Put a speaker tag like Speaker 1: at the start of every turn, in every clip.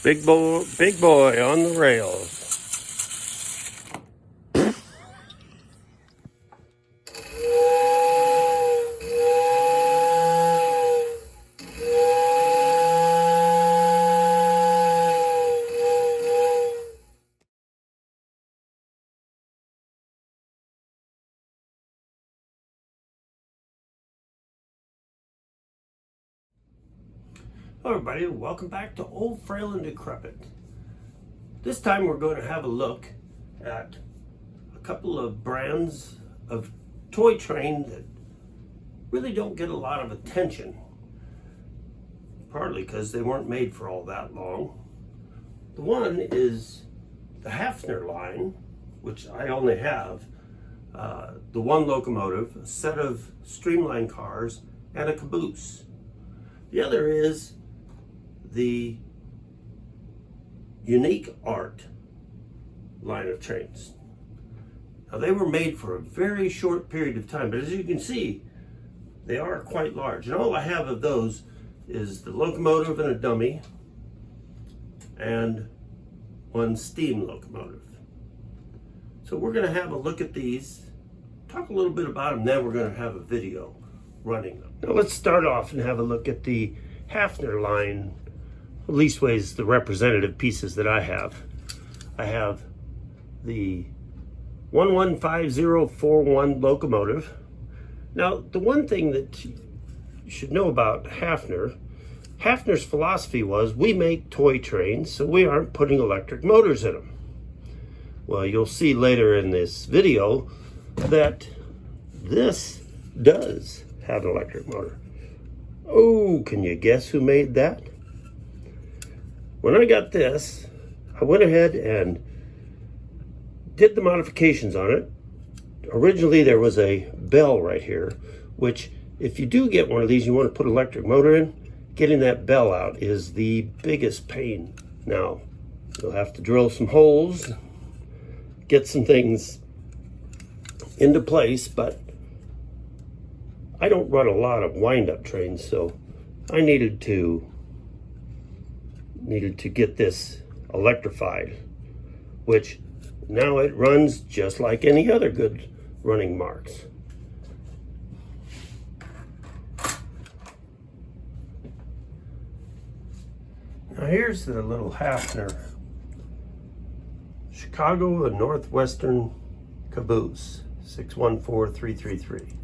Speaker 1: Big boy on the rails. Hello everybody, welcome back to Old, Frail, and Decrepit. This time we're going to have a look at a couple of brands of toy train that really don't get a lot of attention. Partly because they weren't made for all that long. The one is the Hafner line, which I only have the one locomotive, a set of streamlined cars, and a caboose. The other is the Unique Art line of trains. Now they were made for a very short period of time, but as you can see, they are quite large. And all I have of those is the locomotive and a dummy, and one steam locomotive. So we're going to have a look at these, talk a little bit about them, then we're going to have a video running them. Now let's start off and have a look at the Hafner line, leastways the representative pieces that I have. I have the 115041 locomotive. Now the one thing that you should know about Hafner's philosophy was, we make toy trains, so we aren't putting electric motors in them. Well, you'll see later in this video that this does have an electric motor. Oh, can you guess who made that? When I got this, I went ahead and did the modifications on it. Originally there was a bell right here, which if you do get one of these, you want to put an electric motor in, getting that bell out is the biggest pain. Now, you'll have to drill some holes, get some things into place, but I don't run a lot of wind-up trains, so I needed to get this electrified, which now it runs just like any other good running marks. Now here's the little Hafner Chicago and Northwestern caboose, 614333.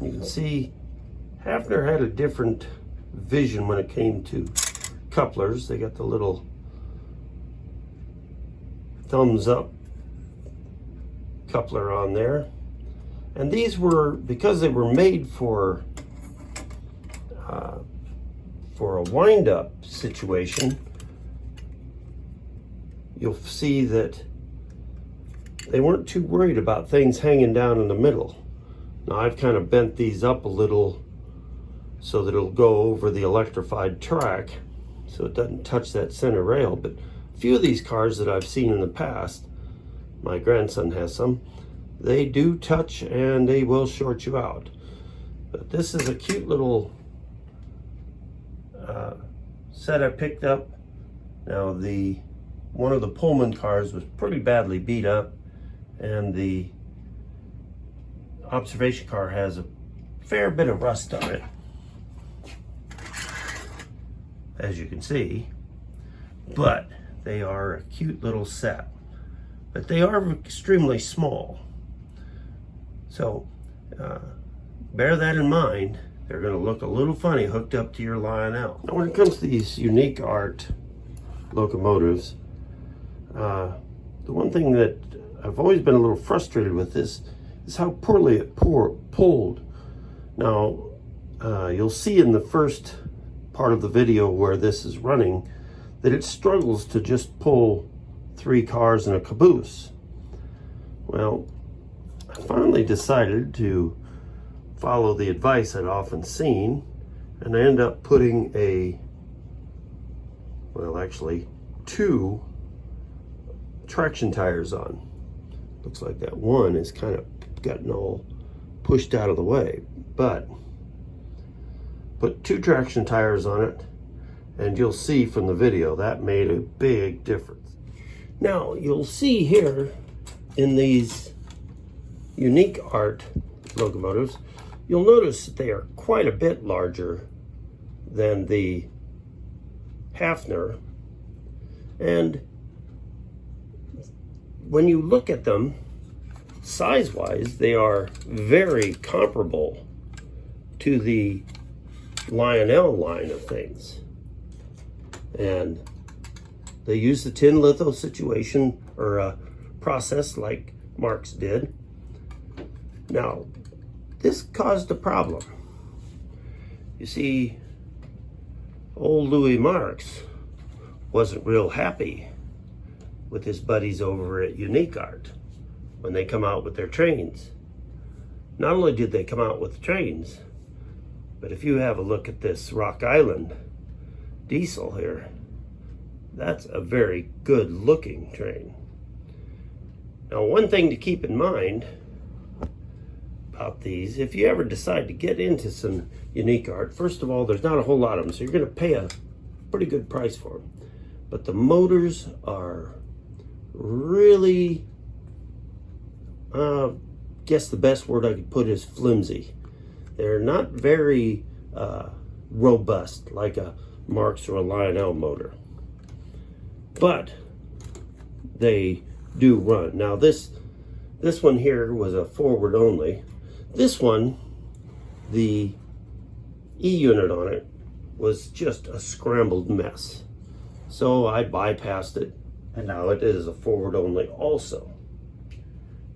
Speaker 1: You can see Hafner had a different vision when it came to couplers. They got the little thumbs up coupler on there, and these were, because they were made for a wind-up situation, you'll see that they weren't too worried about things hanging down in the middle. Now I've kind of bent these up a little so that it'll go over the electrified track so it doesn't touch that center rail, but a few of these cars that I've seen in the past, my grandson has some, they do touch and they will short you out. But this is a cute little set I picked up. Now one of the Pullman cars was pretty badly beat up, and the observation car has a fair bit of rust on it, as you can see, but they are a cute little set, but they are extremely small. So bear that in mind. They're going to look a little funny hooked up to your Lionel. Now when it comes to these Unique Art locomotives, the one thing that I've always been a little frustrated with this is how poorly it pulled. Now you'll see in the first part of the video where this is running that it struggles to just pull 3 cars and a caboose. Well, I finally decided to follow the advice I'd often seen, and I end up putting actually 2 traction tires on. Looks like that one is kind of gotten all pushed out of the way, but put 2 traction tires on it, And you'll see from the video that made a big difference. Now you'll see here in these unique art locomotives, you'll notice that they are quite a bit larger than the Hafner. And when you look at them size-wise, they are very comparable to the Wyandotte line of things. And they use the tin litho situation or process like Marx did. Now, this caused a problem. You see, old Louis Marx wasn't real happy with his buddies over at Unique Art when they come out with their trains. Not only did they come out with trains, but if you have a look at this Rock Island diesel here, that's a very good looking train. Now, one thing to keep in mind about these, if you ever decide to get into some Unique Art, first of all, there's not a whole lot of them, so you're going to pay a pretty good price for them. But the motors are really, guess the best word I could put is flimsy. They're not very robust like a Marx or a Lionel motor, but they do run. Now this one here was a forward only. This one, the E unit on it was just a scrambled mess. So I bypassed it, and now it is a forward only also.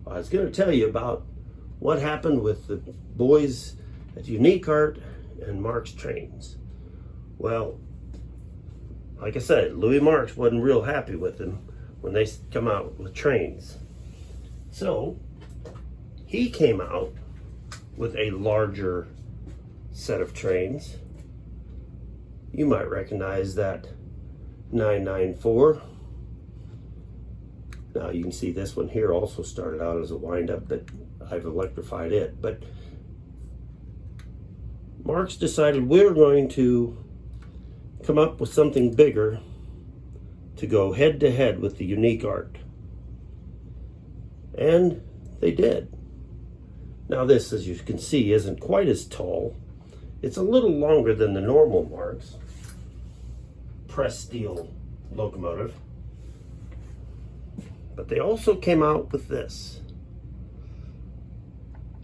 Speaker 1: I was going to tell you about what happened with the boys at Unique Art and Marx Trains. Well, like I said, Louis Marx wasn't real happy with them when they come out with trains. So he came out with a larger set of trains. You might recognize that 994. Now you can see this one here also started out as a wind-up, but I've electrified it. But Marx decided we're going to come up with something bigger to go head-to-head with the Unique Art. And they did. Now this, as you can see, isn't quite as tall. It's a little longer than the normal Marx press steel locomotive. But they also came out with this.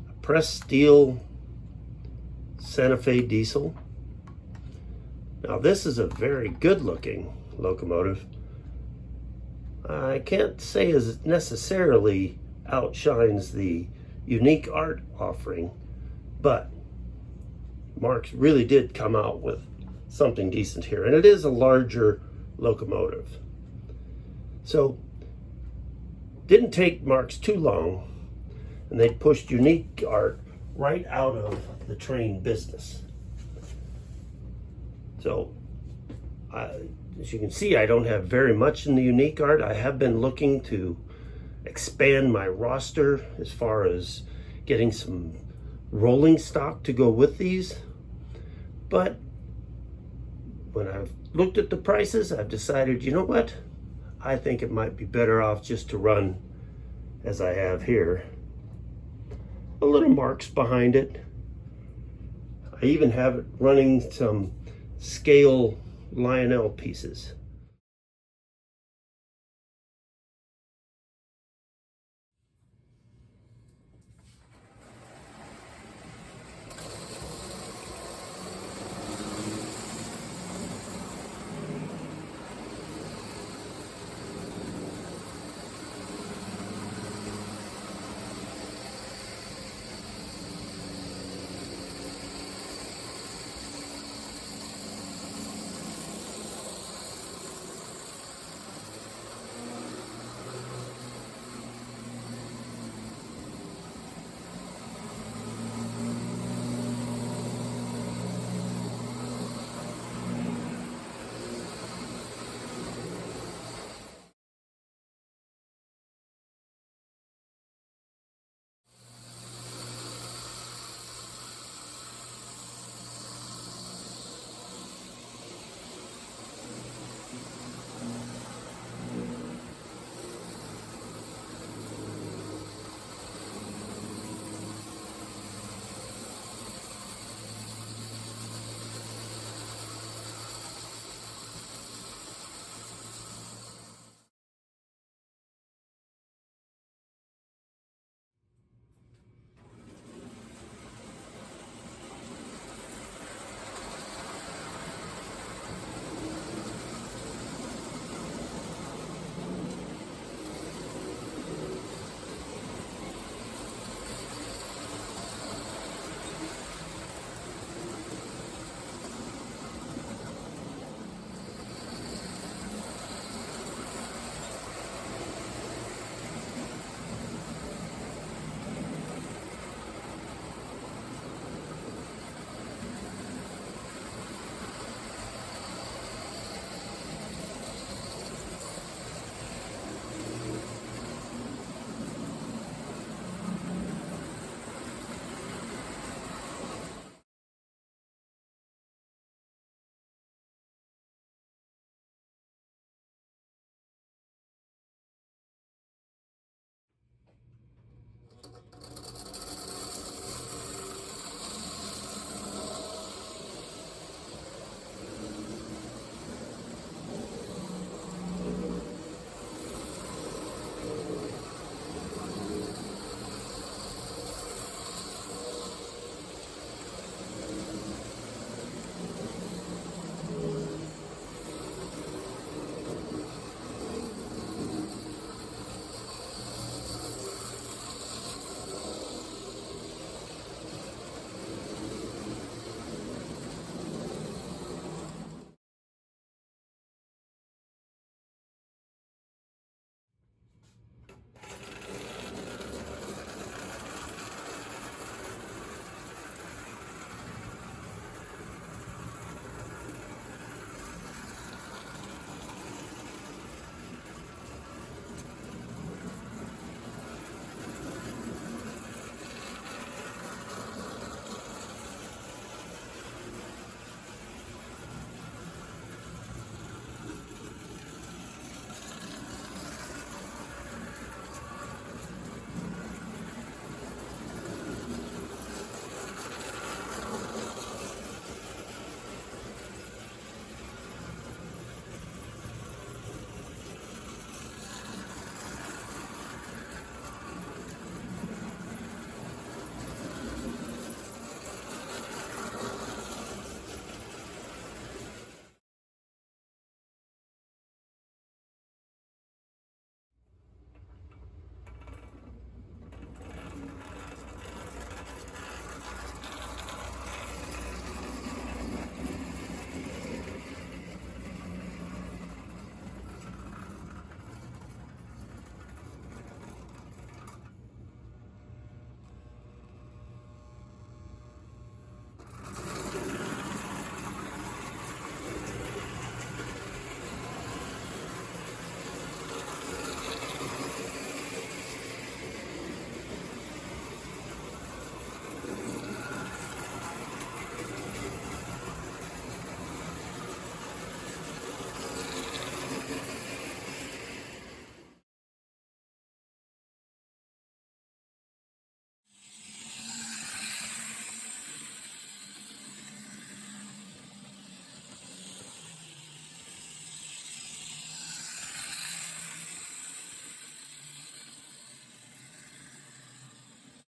Speaker 1: A press steel Santa Fe diesel. Now this is a very good looking locomotive. I can't say as it necessarily outshines the Unique Art offering, but Marx really did come out with something decent here, and it is a larger locomotive. So didn't take Marx too long, and they pushed Unique Art right out of the train business. So as you can see, I don't have very much in the Unique Art. I have been looking to expand my roster as far as getting some rolling stock to go with these. But when I've looked at the prices, I've decided, you know what? I think it might be better off just to run as I have here. A little Marx behind it. I even have it running some scale Lionel pieces.